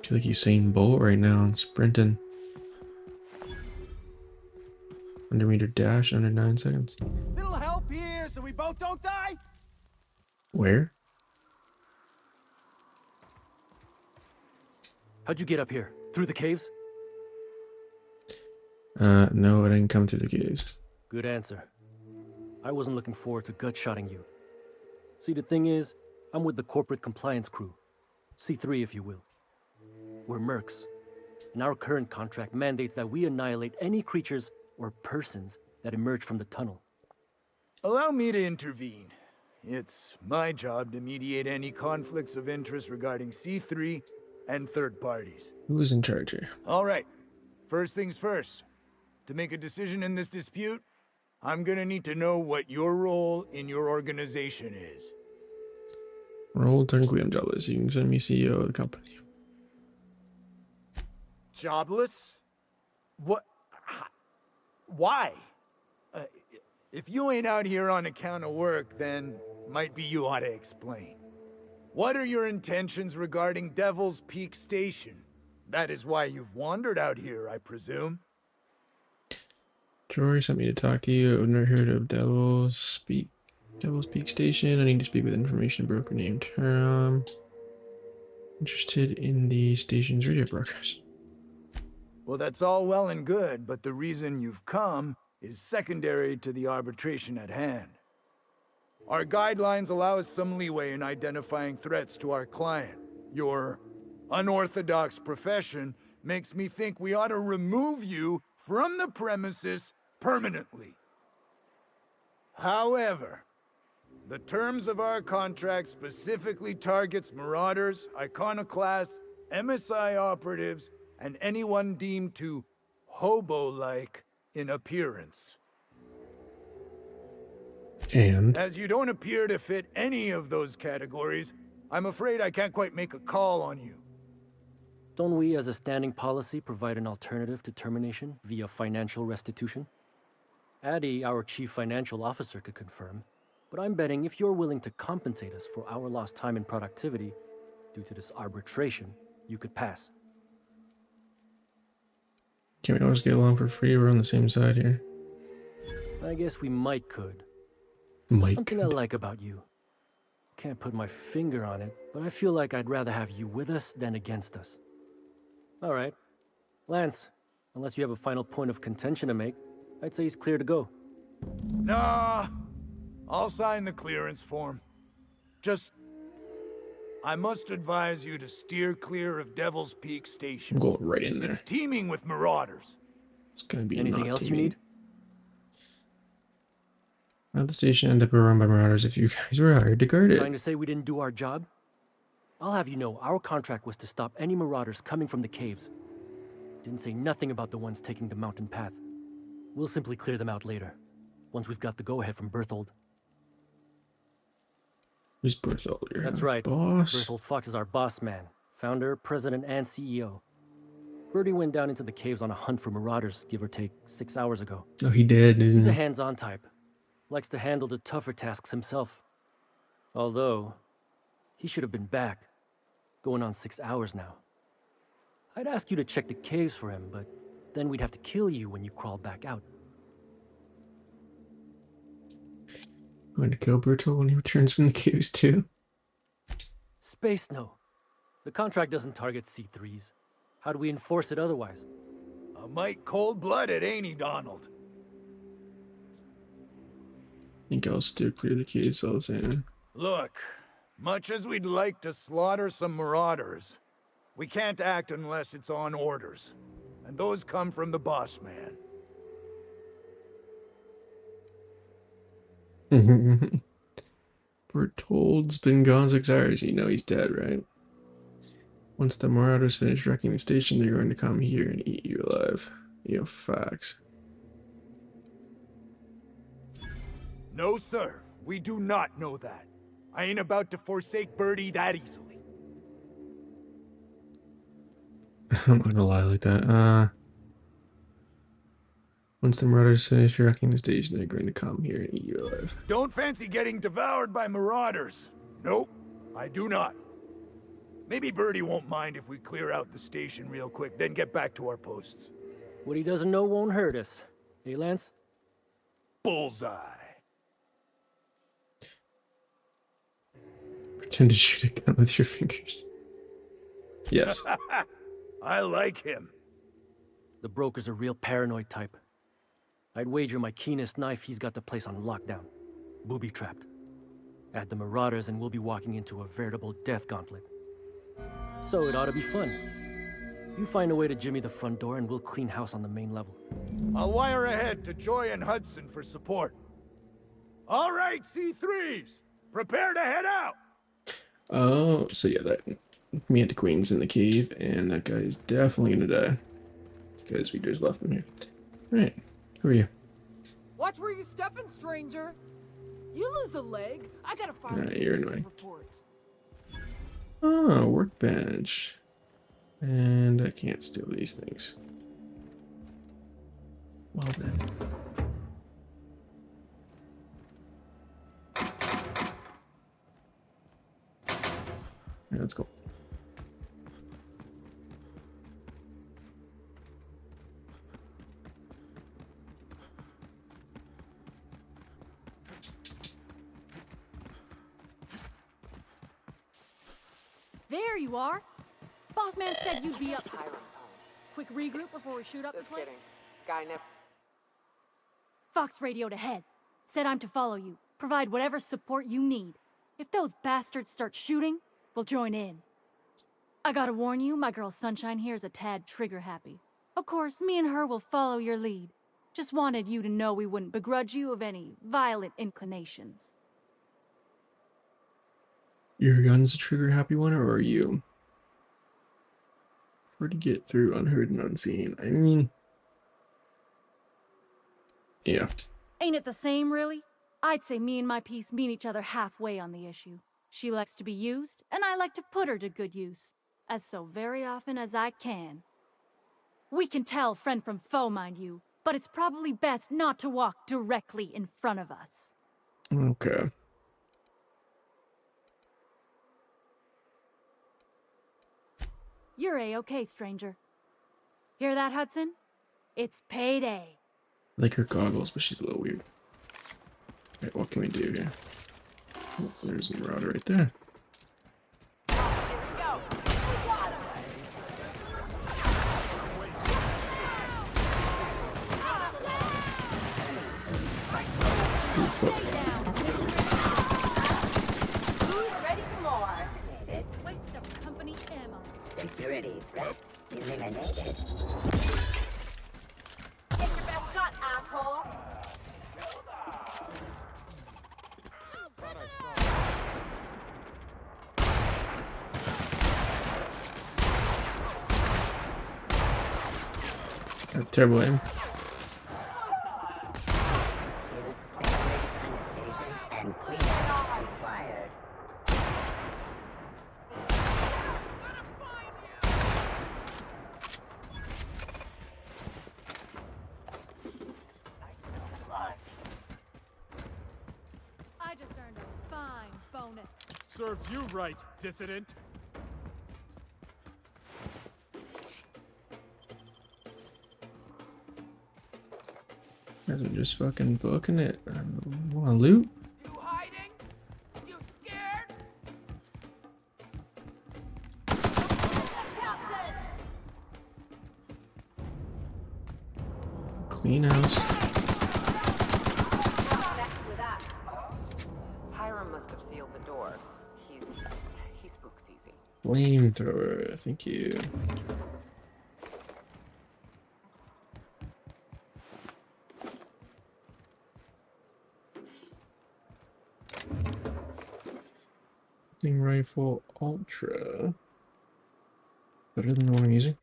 feel like Usain Bolt right now and sprinting. 100-meter dash under 9 seconds. Little help here so we both don't die? Where? How'd you get up here? Through the caves? No, I didn't come through the caves. Good answer. I wasn't looking forward to gut-shotting you. See, the thing is, I'm with the corporate compliance crew. C3, if you will. We're mercs, and our current contract mandates that we annihilate any creatures or persons that emerge from the tunnel. Allow me to intervene. It's my job to mediate any conflicts of interest regarding C3 and third parties. Who's in charge here? All right. First things first. To make a decision in this dispute, I'm gonna need to know what your role in your organization is. Role, technically I'm jobless. You can send me CEO of the company. Jobless? What? Why? If you ain't out here on account of work, then might be you ought to explain. What are your intentions regarding Devil's Peak Station? That is why you've wandered out here, I presume. Troy sent me to talk to you. I've never heard of Devil's Peak Station. I need to speak with information broker named Herm. Interested in the station's radio broadcast. Well, that's all well and good, but the reason you've come is secondary to the arbitration at hand. Our guidelines allow us some leeway in identifying threats to our client. Your unorthodox profession makes me think we ought to remove you from the premises permanently. However, the terms of our contract specifically targets marauders, iconoclasts, MSI operatives, and anyone deemed to hobo-like in appearance. And As you don't appear to fit any of those categories, I'm afraid I can't quite make a call on you. Don't we, as a standing policy, provide an alternative to termination via financial restitution? Addy, our chief financial officer, could confirm, but I'm betting if you're willing to compensate us for our lost time and productivity due to this arbitration, you could pass. can we always get along for free? We're on the same side here. I guess we could. Mike. Something I like about you. Can't put my finger on it, but I feel like I'd rather have you with us than against us. All right. Lance, unless you have a final point of contention to make, I'd say he's clear to go. Nah, I'll sign the clearance form. Just, I must advise you to steer clear of Devil's Peak Station. I'm going right in there. It's teeming with marauders. It's gonna be Anything not else you teaming. need? How'd the station end up run by marauders if you guys were hired to guard Trying it? to say we didn't do our job? I'll have you know, our contract was to stop any marauders coming from the caves. Didn't say nothing about the ones taking the mountain path. We'll simply clear them out later, once we've got the go-ahead from Berthold. Who's Berthold? Your That's right. boss? Berthold Fox is our boss man, founder, president, and CEO. Bertie went down into the caves on a hunt for marauders, give or take 6 hours ago. Oh, he did, He's isn't a he? hands-on type. Likes to handle the tougher tasks himself. Although, he should have been back. Going on 6 hours now. I'd ask you to check the caves for him, but then we'd have to kill you when you crawl back out. Going to kill Berthold when he returns from the caves too? Space, no. The contract doesn't target C3s. How do we enforce it otherwise? A mite cold-blooded, ain't he, Donald? I think I'll steer clear of the caves all the same. Look, much as we'd like to slaughter some marauders, we can't act unless it's on orders. And those come from the boss man. Berthold's been gone 6 hours. You know he's dead, right? Once the marauders finish wrecking the station, they're going to come here and eat you alive. You know, facts. No, sir. We do not know that. I ain't about to forsake Bertie that easily. I'm not gonna lie like that. Once the marauders finish wrecking the station, they're going to come here and eat you alive. Don't fancy getting devoured by marauders. Nope, I do not. Maybe Birdie won't mind if we clear out the station real quick, then get back to our posts. What he doesn't know won't hurt us. Hey, Lance? Bullseye. Pretend to shoot a gun with your fingers. Yes. I like him. The broker's a real paranoid type. I'd wager my keenest knife he's got the place on lockdown. Booby-trapped. Add the Marauders and we'll be walking into a veritable death gauntlet. So it ought to be fun. You find a way to jimmy the front door and we'll clean house on the main level. I'll wire ahead to Joy and Hudson for support. All right, C3s! Prepare to head out! Oh, so yeah, that me and the Queen's in the cave, and that guy is definitely gonna die. Because we just left him here. Alright, who are you? Watch where you stepping, stranger. You lose a leg, I gotta file Nah, you're annoying. report. Oh, workbench. And I can't steal these things. Well then. Yeah, let's go. There you are. Boss man said you'd be up. Quick regroup before we shoot up the place. Just kidding. Guy never. Fox radioed ahead. Said I'm to follow you. Provide whatever support you need. If those bastards start shooting, we'll join in. I gotta warn you, my girl Sunshine here is a tad trigger happy. Of course, me and her will follow your lead. Just wanted you to know we wouldn't begrudge you of any violent inclinations. Your gun's a trigger happy one, or are you? For to get through unheard and unseen. I mean, yeah. Ain't it the same, really? I'd say me and my piece meet each other halfway on the issue. She likes to be used, and I like to put her to good use. As so very often as I can. We can tell friend from foe, mind you, but it's probably best not to walk directly in front of us. Okay. You're A-okay, stranger. Hear that, Hudson? It's payday. I like her goggles, but she's a little weird. Alright, what can we do here? Oh, there's a marauder right there. Waste of company ammo. Security threat eliminated. Take your best shot, asshole. I have terrible aim. Security sanitation and cleanup required. I just earned a fine bonus. Serves you right, dissident. Guys are just fucking booking it. I don't want to loot. You hiding? You scared? Clean house. Hiram must have sealed the door. He spooks easy. Flamethrower. Thank you. Rifle Ultra. Better than the one I'm using.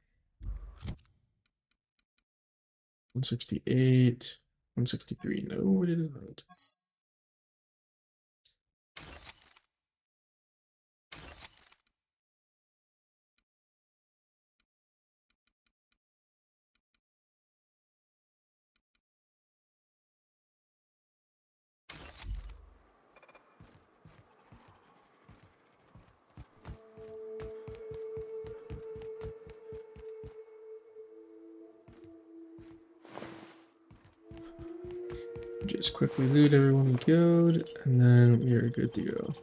168. 163. No, it is not. Just quickly loot everyone we killed, and then we are good to go.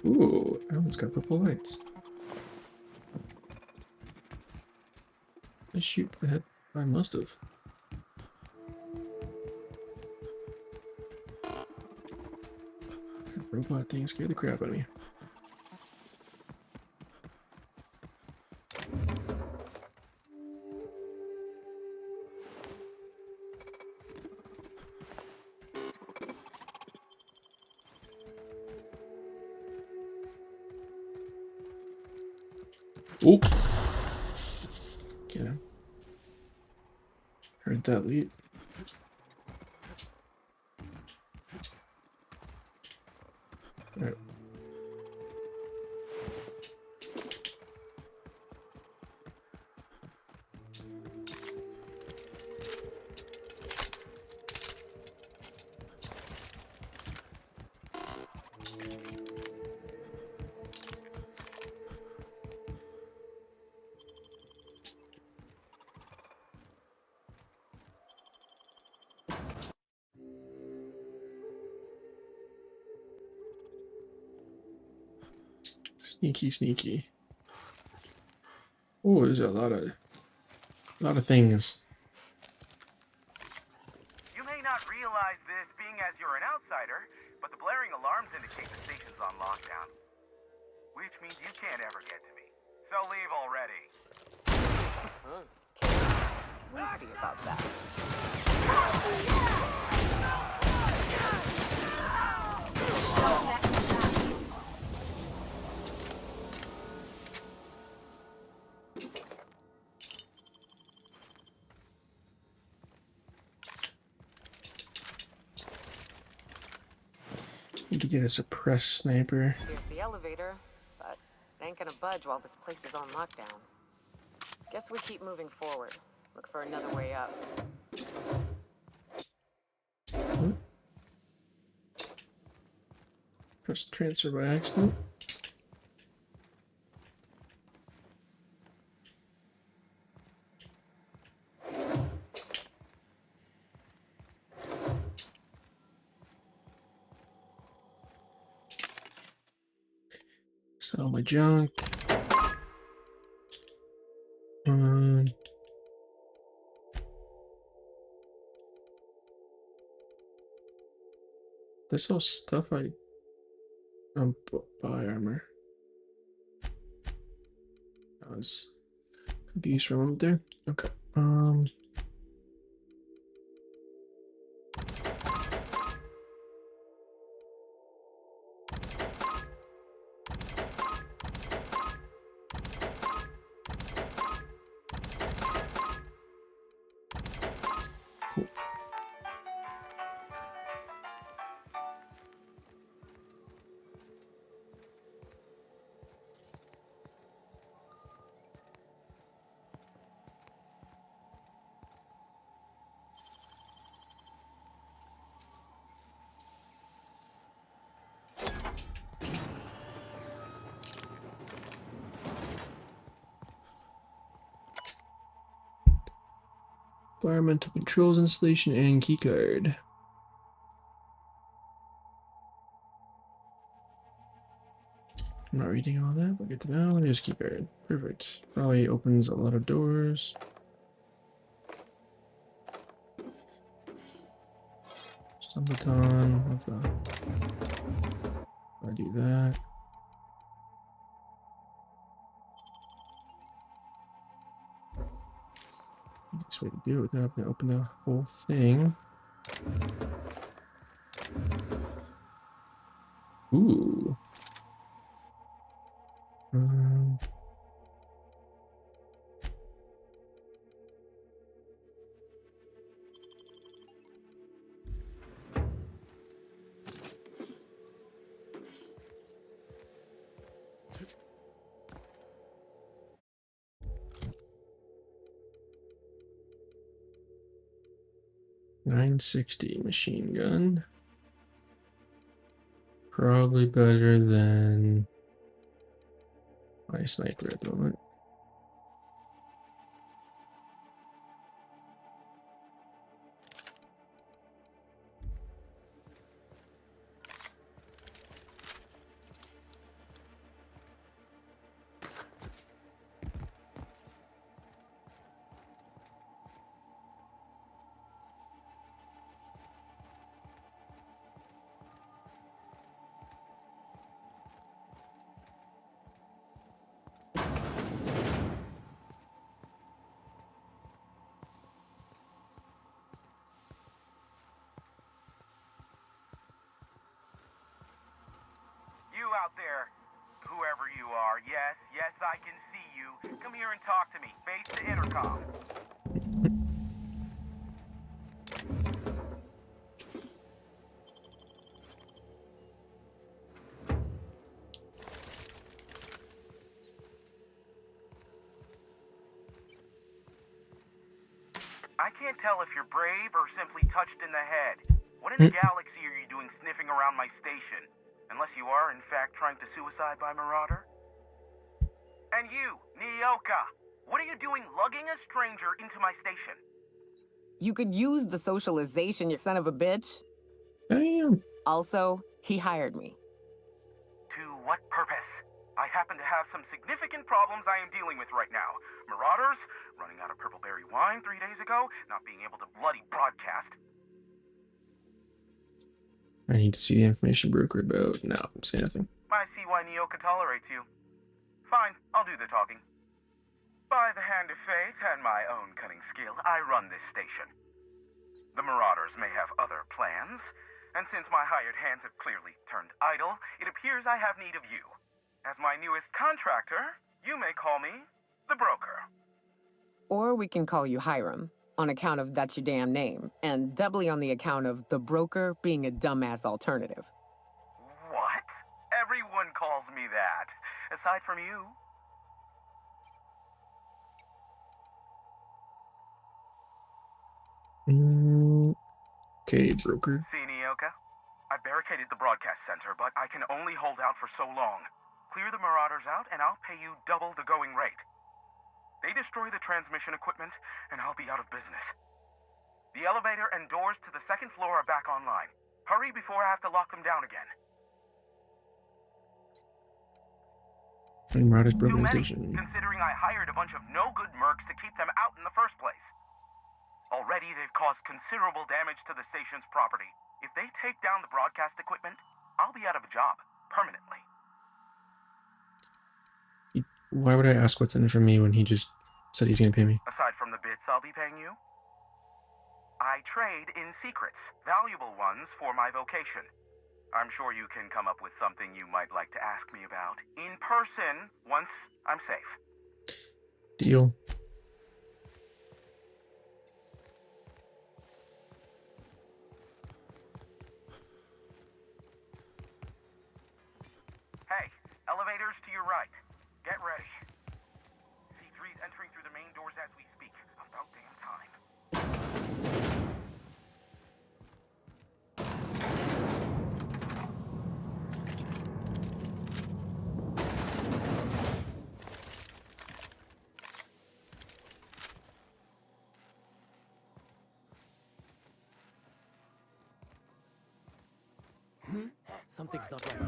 Ooh, that one's got purple lights. I shoot that. I must have. That robot thing scared the crap out of me. Oop. Get him. Heard that lead. Alright. Sneaky, sneaky. Oh, there's a lot of things. You may not realize this being as you're an outsider, but the blaring alarms indicate the station's on lockdown. Which means you can't ever get to me. So leave already. We'll see about that. Need to get a suppressed sniper. Here's the elevator, but it ain't gonna budge while this place is on lockdown. Guess we keep moving forward. Look for another way up. What? Press transfer by accident. Sell my junk. This all stuff I buy armor. I was confused for a moment there. Okay. Cool. Environmental controls installation and keycard. I'm not reading all that, but good to know. There's keycard. Perfect. Probably opens a lot of doors. Stumbleton. What's that? I do that. Easiest way to do it without having to open the whole thing. Ooh. 960 machine gun. Probably better than my sniper at the moment. out there. Whoever you are, yes, I can see you. Come here and talk to me. Face the intercom. I can't tell if you're brave or simply touched in the head. What in the galaxy are you doing sniffing around my station? Unless you are, in fact, trying to suicide by Marauder? And you, Nyoka, what are you doing lugging a stranger into my station? You could use the socialization, you son of a bitch. Damn. Also, he hired me. To what purpose? I happen to have some significant problems I am dealing with right now. Marauders, running out of purple berry wine 3 days ago, not being able to bloody broadcast. I need to see the information broker about. No, say nothing. I see why Nyoka tolerates you. Fine, I'll do the talking. By the hand of fate and my own cunning skill, I run this station. The Marauders may have other plans, and since my hired hands have clearly turned idle, it appears I have need of you. As my newest contractor, you may call me the broker. Or we can call you Hiram, on account of that's your damn name, and doubly on the account of the broker being a dumbass alternative. What? Everyone calls me that, aside from you. Okay, broker. See, Nyoka? I barricaded the broadcast center, but I can only hold out for so long. Clear the Marauders out, and I'll pay you double the going rate. They destroy the transmission equipment, and I'll be out of business. The elevator and doors to the second floor are back online. Hurry before I have to lock them down again. And Marauders broken Too the many, station. considering I hired a bunch of no-good mercs to keep them out in the first place. Already, they've caused considerable damage to the station's property. If they take down the broadcast equipment, I'll be out of a job, permanently. Why would I ask what's in it for me when he just said he's gonna pay me? Aside from the bits I'll be paying you, I trade in secrets, valuable ones for my vocation. I'm sure you can come up with something you might like to ask me about in person once I'm safe. Deal. Hey, elevators to your right. Get ready. C3's entering through the main doors as we speak. About damn time. Something's not right.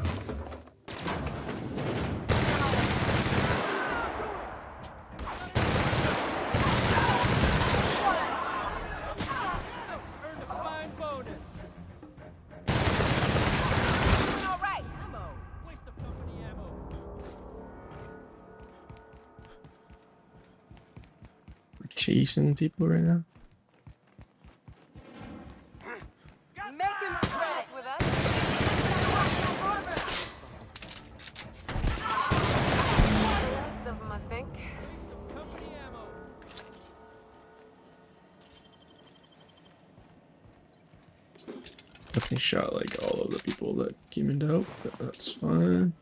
Earned a fine bonus. All right. Ammo. Waste of company ammo. We're chasing people right now. Make him impressed with us. Most of them, I think. Waste of company ammo. Definitely shot like all of the people that came in to help, but that's fine.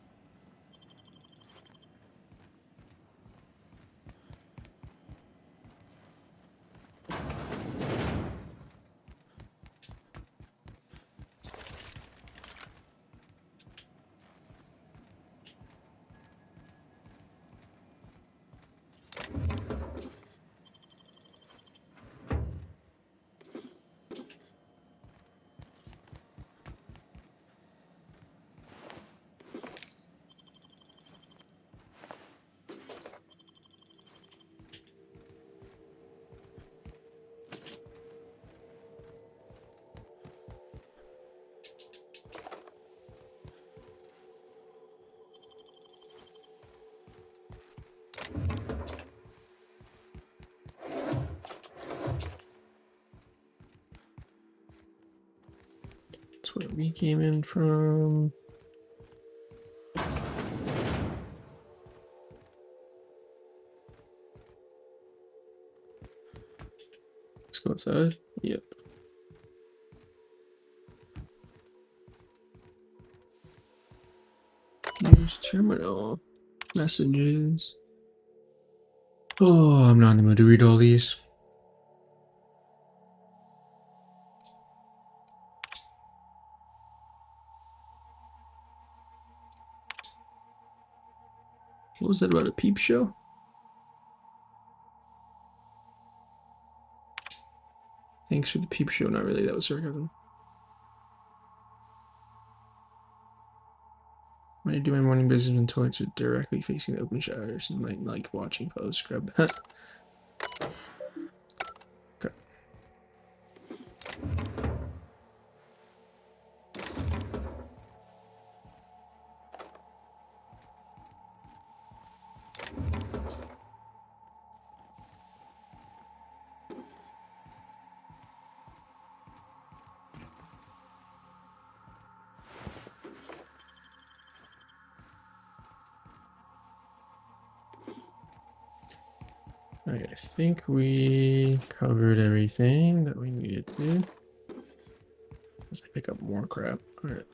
That's where we came in from. go outside. Yep. Use terminal. Messages. Oh, I'm not in the mood to read all these. What was that about, a peep show? Thanks for the peep show. Not really, that was sarcasm. When I do my morning business when toilets are directly facing the open showers and might like watching fellows scrub. Okay. Alright, I think we covered everything that we needed to. Let's pick up more crap. Alright.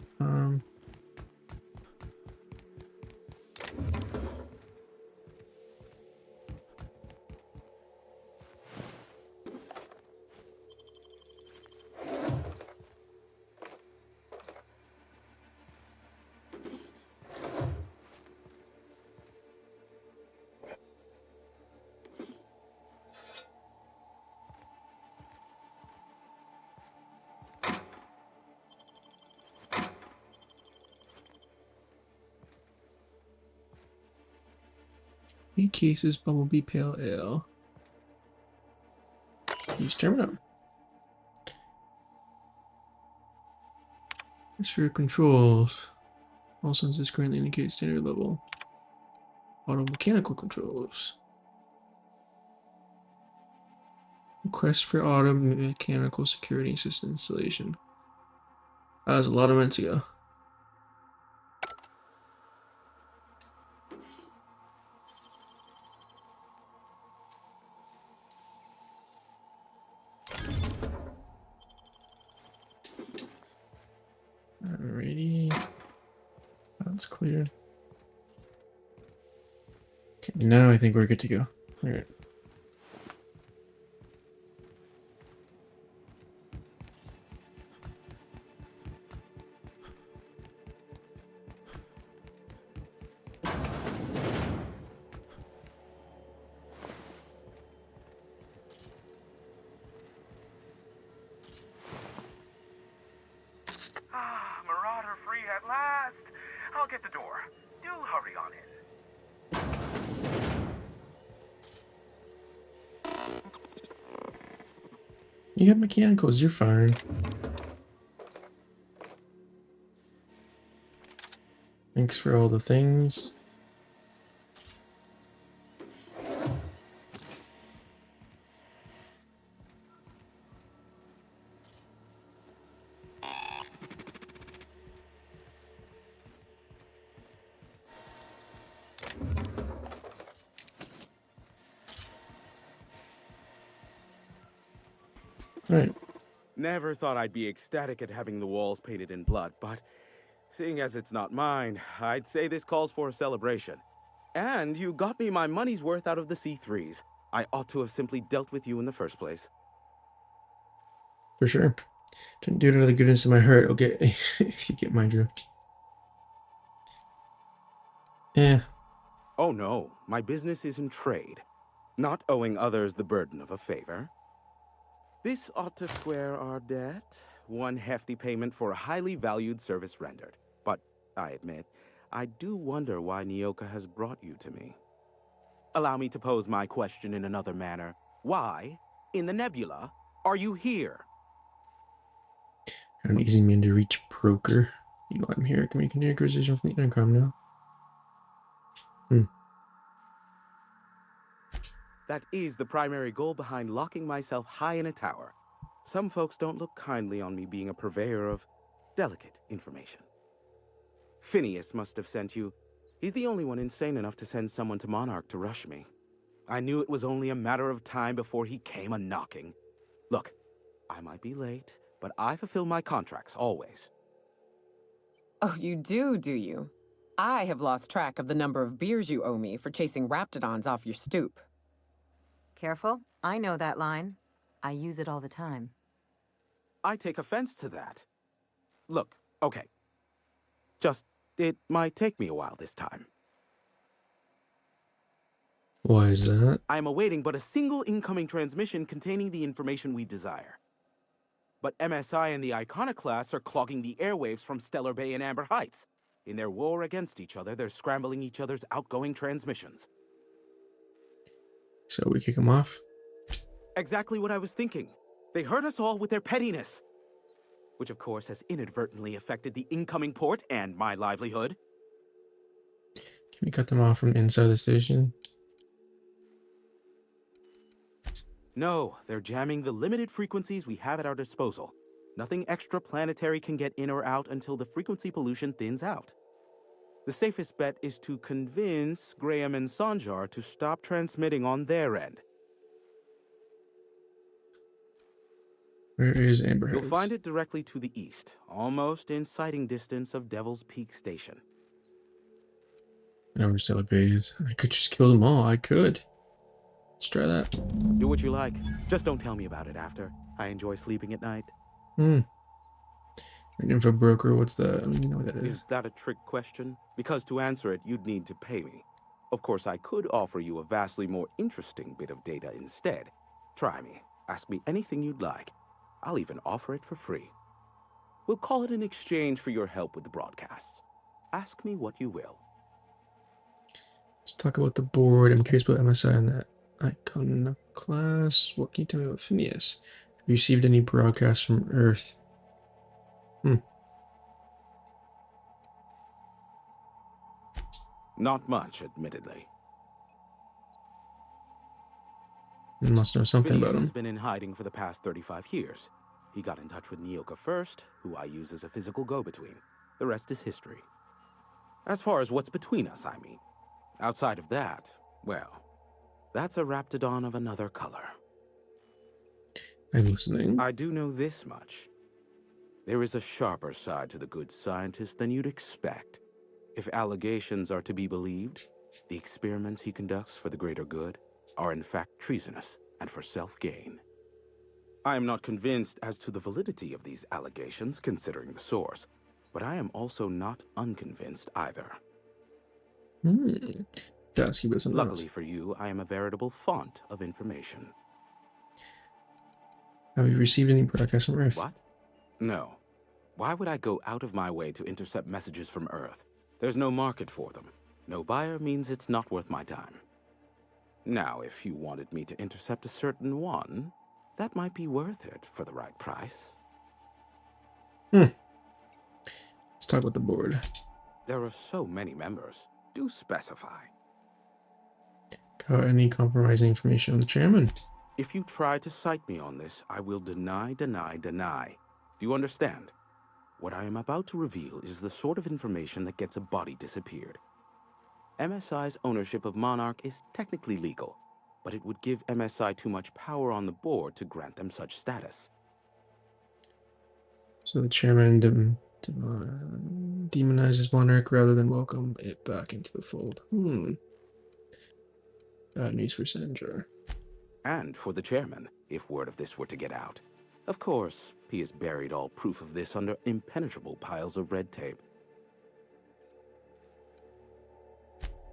Eight cases, Bumblebee Pale Ale. Use terminal. Atmosphere controls. All sensors currently indicate standard level. Auto mechanical controls. Request for auto mechanical security system installation. That was a lot of minutes ago. Alrighty. That's cleared. Okay, now I think we're good to go. Alright. Marauder free at last. I'll get the door. Do hurry on in. You have mechanicals, you're fine. Thanks for all the things. Right. Never thought I'd be ecstatic at having the walls painted in blood, but seeing as it's not mine, I'd say this calls for a celebration. And you got me my money's worth out of the C3s. I ought to have simply dealt with you in the first place. For sure. Didn't do it out of the goodness of my heart. Okay, if you get my drift. Yeah. Oh no, my business is in trade, not owing others the burden of a favor. This ought to square our debt. One hefty payment for a highly valued service rendered. But I admit, I do wonder why Nyoka has brought you to me. Allow me to pose my question in another manner. Why, in the nebula, are you here? An easy man to reach, broker. You know I'm here. Can we continue a conversation from the intercom now? That is the primary goal behind locking myself high in a tower. Some folks don't look kindly on me being a purveyor of delicate information. Phineas must have sent you. He's the only one insane enough to send someone to Monarch to rush me. I knew it was only a matter of time before he came a-knocking. Look, I might be late, but I fulfill my contracts always. Oh, you do you? I have lost track of the number of beers you owe me for chasing raptidons off your stoop. Careful. I know that line. I use it all the time. I take offense to that. Look, okay. It might take me a while this time. Why is that? I am awaiting but a single incoming transmission containing the information we desire. But MSI and the Iconoclasts are clogging the airwaves from Stellar Bay and Amber Heights. In their war against each other, they're scrambling each other's outgoing transmissions. So we kick him off? Exactly what I was thinking. They hurt us all with their pettiness. Which of course has inadvertently affected the incoming port and my livelihood. Can we cut them off from inside the station? No, they're jamming the limited frequencies we have at our disposal. Nothing extraplanetary can get in or out until the frequency pollution thins out. The safest bet is to convince Graham and Sanjar to stop transmitting on their end. Where is Amber Heights? You'll find it directly to the east, almost in sighting distance of Devil's Peak Station. I know where Stellar Bay is. I could just kill them all. I could. Let's try that. Do what you like. Just don't tell me about it after. I enjoy sleeping at night. An info broker, what's that? I don't even know what that is. Is that a trick question? Because to answer it, you'd need to pay me. Of course, I could offer you a vastly more interesting bit of data instead. Try me. Ask me anything you'd like. I'll even offer it for free. We'll call it an exchange for your help with the broadcasts. Ask me what you will. Let's talk about the board. I'm curious about MSI and that Iconoclast. What can you tell me about Phineas? Have you received any broadcasts from Earth? Not much, admittedly. You must know something Phineas about him. has been in hiding for the past 35 years. He got in touch with Nyoka first, who I use as a physical go-between. The rest is history. As far as what's between us, I mean. Outside of that, well, that's a raptidon of another color. I'm listening. I do know this much. There is a sharper side to the good scientist than you'd expect. If allegations are to be believed, the experiments he conducts for the greater good are in fact treasonous and for self-gain. I am not convinced as to the validity of these allegations, considering the source, but I am also not unconvinced either. To ask you about something Luckily else. for you, I am a veritable font of information. Have you received any broadcasts from Earth? What? No. Why would I go out of my way to intercept messages from Earth? There's no market for them. No buyer means it's not worth my time. Now, if you wanted me to intercept a certain one, that might be worth it for the right price. Let's talk about the board. There are so many members. Do specify. Got any compromising information on the chairman? If you try to cite me on this, I will deny. Do you understand? What I am about to reveal is the sort of information that gets a body disappeared. MSI's ownership of Monarch is technically legal, but it would give MSI too much power on the board to grant them such status. So the chairman demonizes Monarch rather than welcome it back into the fold. Bad news for Sanjar. And for the chairman, if word of this were to get out. Of course, he has buried all proof of this under impenetrable piles of red tape.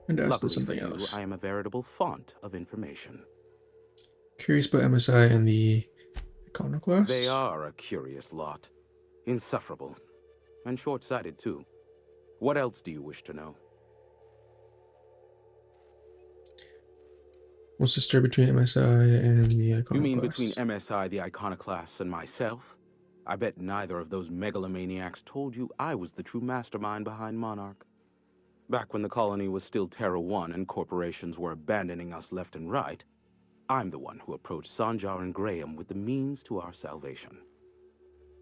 And ask about Luckily something for you, else. I am a veritable font of information. Curious about MSI and the Iconoclast? They are a curious lot. Insufferable. And short-sighted, too. What else do you wish to know? What's the story between MSI and the Iconoclast? You mean between MSI, the Iconoclasts, and myself? I bet neither of those megalomaniacs told you I was the true mastermind behind Monarch. Back when the colony was still Terra 1 and corporations were abandoning us left and right, I'm the one who approached Sanjar and Graham with the means to our salvation.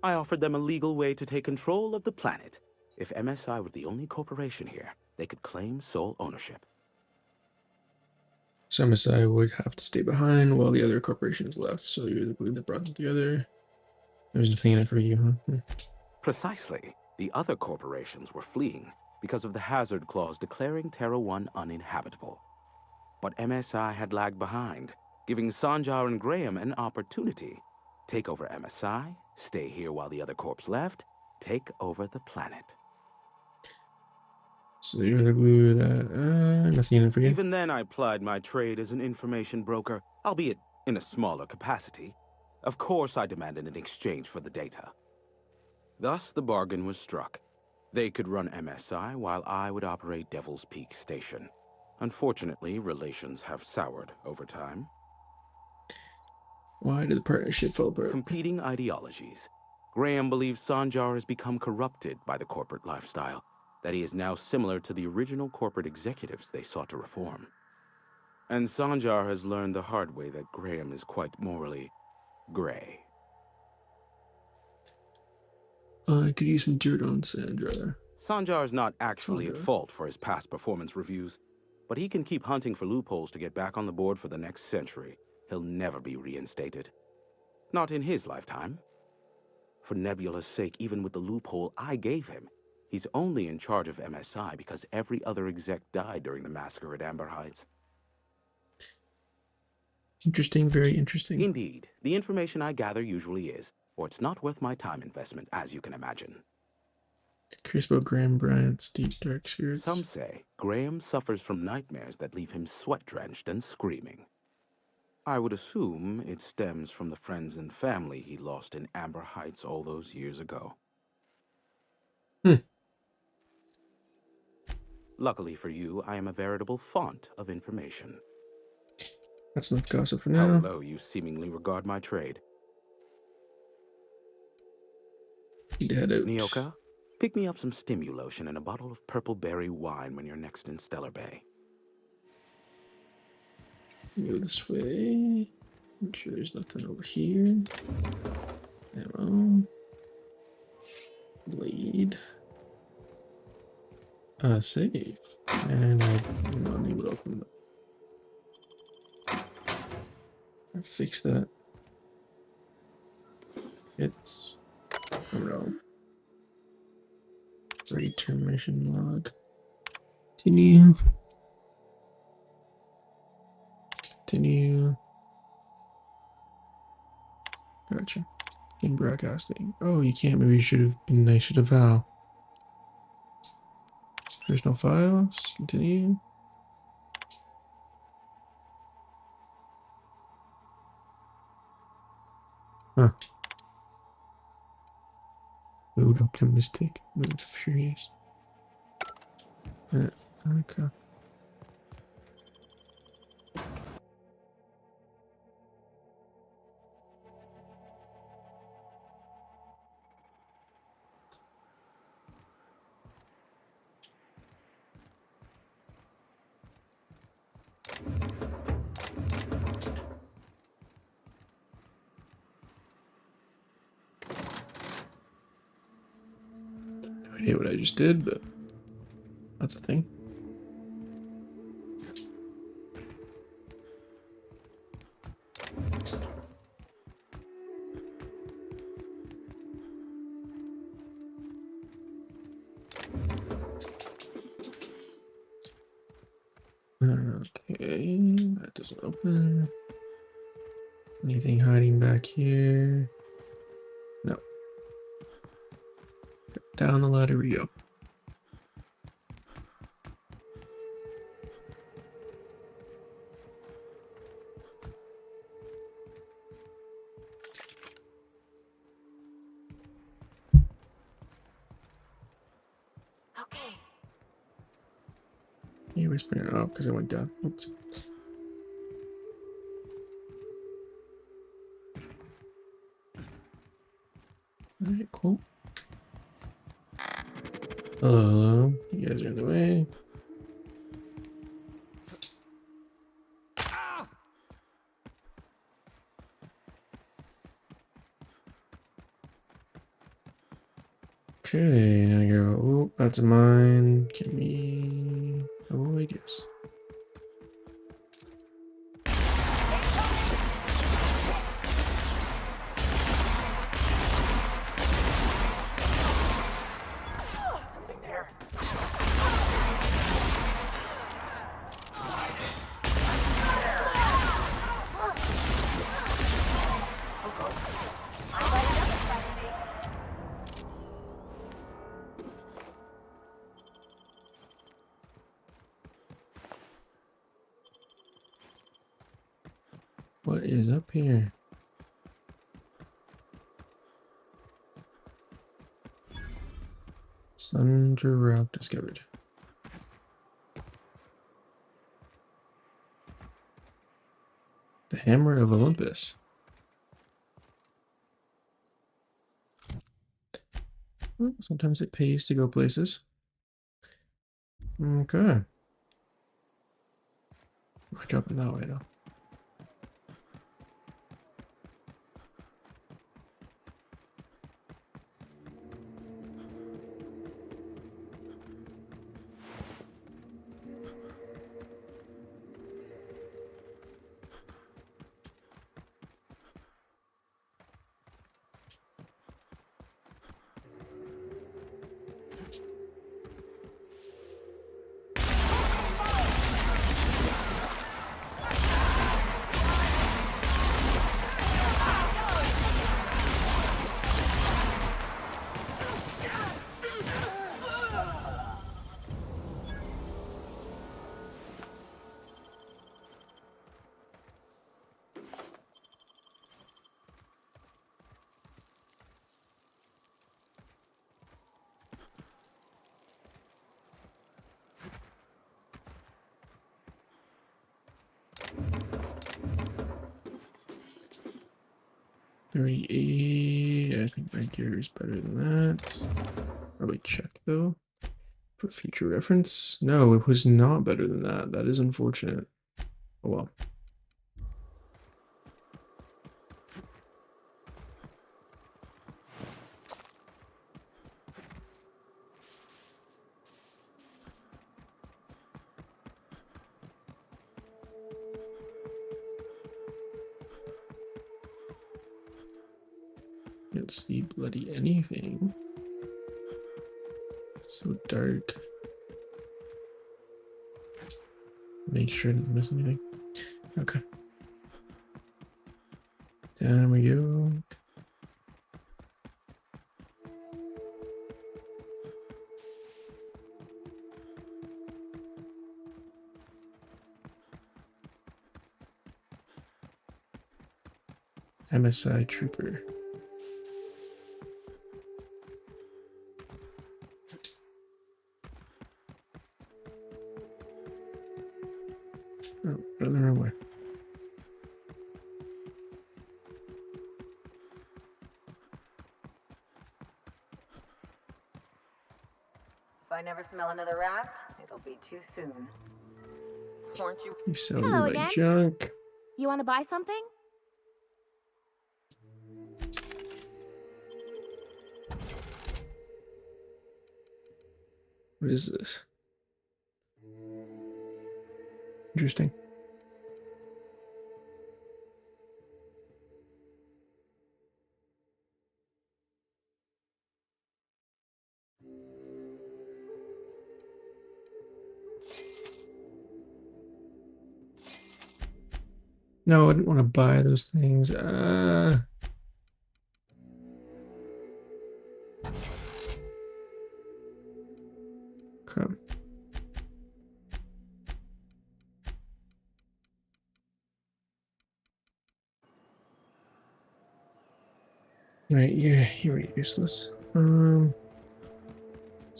I offered them a legal way to take control of the planet. If MSI were the only corporation here, they could claim sole ownership. So MSI would have to stay behind while the other corporations left. So you're the glue that brought them together. There's nothing in it for you, huh? Precisely. The other corporations were fleeing because of the hazard clause declaring Terra 1 uninhabitable. But MSI had lagged behind, giving Sanjar and Graham an opportunity. Take over MSI, stay here while the other corps left, take over the planet. So you're the glue that nothing in it for you. Even then, I plied my trade as an information broker, albeit in a smaller capacity. Of course, I demanded an exchange for the data. Thus, the bargain was struck. They could run MSI while I would operate Devil's Peak Station. Unfortunately, relations have soured over time. Why did the partnership fall apart? Competing ideologies. Graham believes Sanjar has become corrupted by the corporate lifestyle, that he is now similar to the original corporate executives they sought to reform. And Sanjar has learned the hard way that Graham is quite morally gray. I could use some dirt on Sandra. Sanjar is not actually at fault for his past performance reviews, but he can keep hunting for loopholes to get back on the board for the next century. He'll never be reinstated. Not in his lifetime. For Nebula's sake, even with the loophole I gave him, he's only in charge of MSI because every other exec died during the massacre at Amber Heights. Interesting, very interesting. Indeed. The information I gather usually is, or it's not worth my time investment, as you can imagine. Curious about Graham Bryant's deep dark spirits. Some say Graham suffers from nightmares that leave him sweat-drenched and screaming. I would assume it stems from the friends and family he lost in Amber Heights all those years ago. Luckily for you, I am a veritable font of information. That's enough gossip for now. How low you seemingly regard my trade. Need to head out. Nyoka, pick me up some Stimulotion and a bottle of purple berry wine when you're next in Stellar Bay. Go this way. Make sure there's nothing over here. Ammo. Blade. Save. And I'm unable to open it. I fix that. It's oh no. Ready termination log. Continue. Continue. Gotcha. In broadcasting. Oh, you can't. Maybe you should have been nicer to Val. There's no files. Continue. Huh. Mood optimistic. Mood furious. Okay. No idea what I just did, but that's a thing. Okay, that doesn't open. Anything hiding back here? No. Down the ladder we go. Okay. You whispering it up because I went down. Oops. Alright, cool. Hello. You guys are in the way. Okay, now you go. Oh, that's mine. Can we avoid? Yes. What is up here? Thunder route discovered. The Hammer of Olympus. Well, sometimes it pays to go places. Okay. I'll drop it that way though. $38. I think my gear is better than that. Probably check though. For future reference. No, it was not better than that. That is unfortunate. Oh well. Can't see bloody anything. So dark. Make sure I didn't miss anything. Okay. Down we go. MSI Trooper. Oh, run the wrong way. If I never smell another raft, it'll be too soon. Weren't you? You selling Hello my again. junk. You want to buy something? What is this? Interesting. No, I didn't want to buy those things. Come. Right, yeah, you're useless. Let's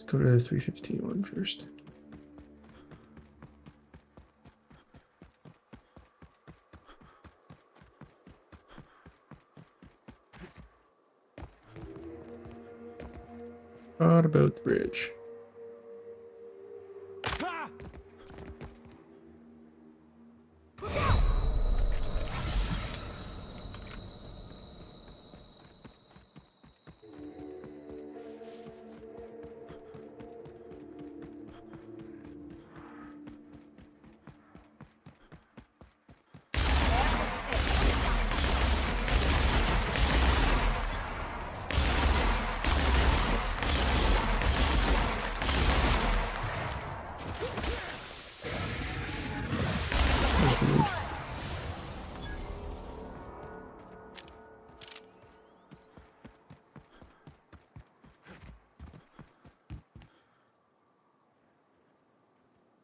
go to the 315 one first. What about the bridge?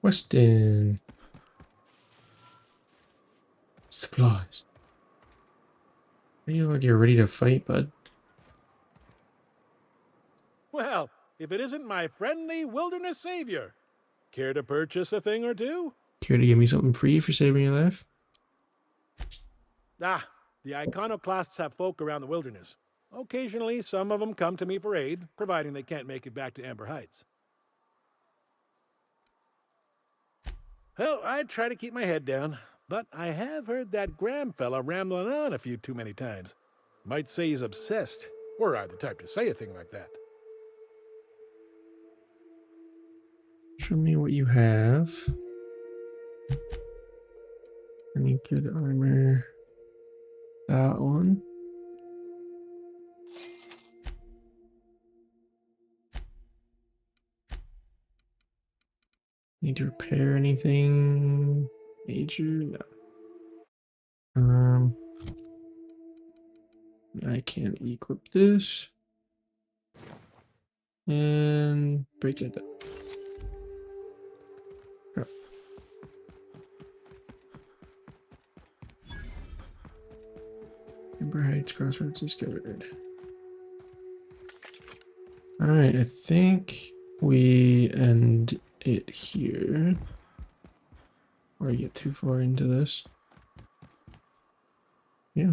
Weston. Supplies. You look like you're ready to fight, bud. Well, if it isn't my friendly wilderness savior. Care to purchase a thing or two? Care to give me something free for saving your life? Ah, the iconoclasts have folk around the wilderness. Occasionally, some of them come to me for aid, providing they can't make it back to Amber Heights. Well, I try to keep my head down, but I have heard that Graham fella rambling on a few too many times. Might say he's obsessed, or I'm the type to say a thing like that. Show me what you have. Any good armor? That one. Need to repair anything major? No. I can equip this and break that down. Oh. Amber Heights Crossroads discovered. All right, I think we end it here. Or get too far into this. Yeah.